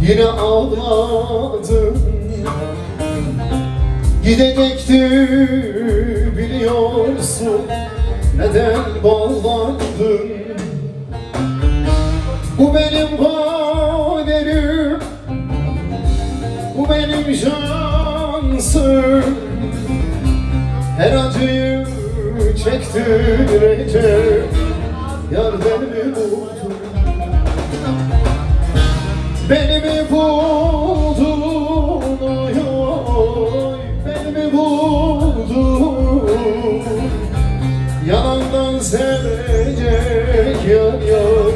yine ağladım. Gidecekti biliyorsun, neden bağlandın? Bu benim kaderim, bu benim şansım. Her acıyı çektirecek yar beni mi buldu? Beni mi buldun, oy oy, beni mi buldun? Yalandan sevecek yar yar,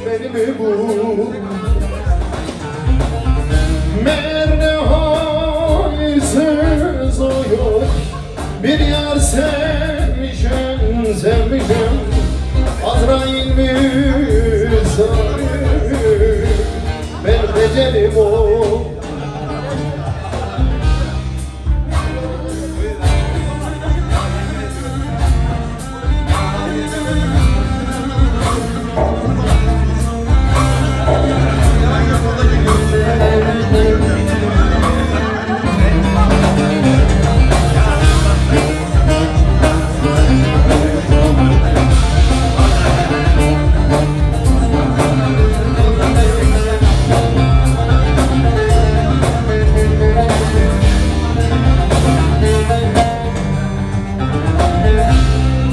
beni mi buldun? Meğer ne halsiz oy oy, bir yar sevmişim, sevmişim. Azrail misafir, ben becerim o.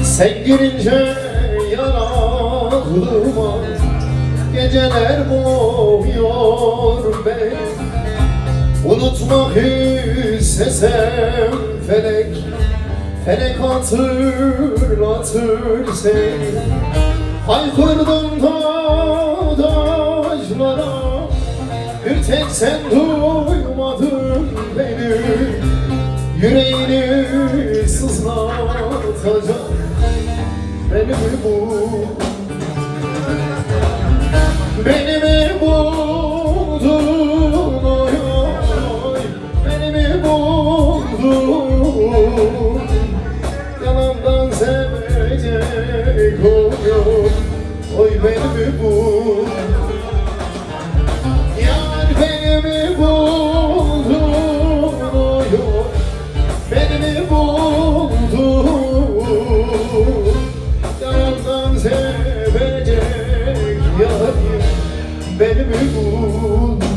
Sen girince yanaklıma geceler boğuyor beni. Unutmak istesem felek, felek hatırlatır seni. Haykırdım dağdaşlara, bir tek sen duymadın beni. Yüreğini sızlatacak beni mi buldun? Beni mi buldun, oy oy, beni mi buldun? Yalandan sevecek oluyor, oy beni mi buldun? Yar beni mi buldun, oy oy, beni mi buldun? Yalandan sevecek yarim, beni mi buldun?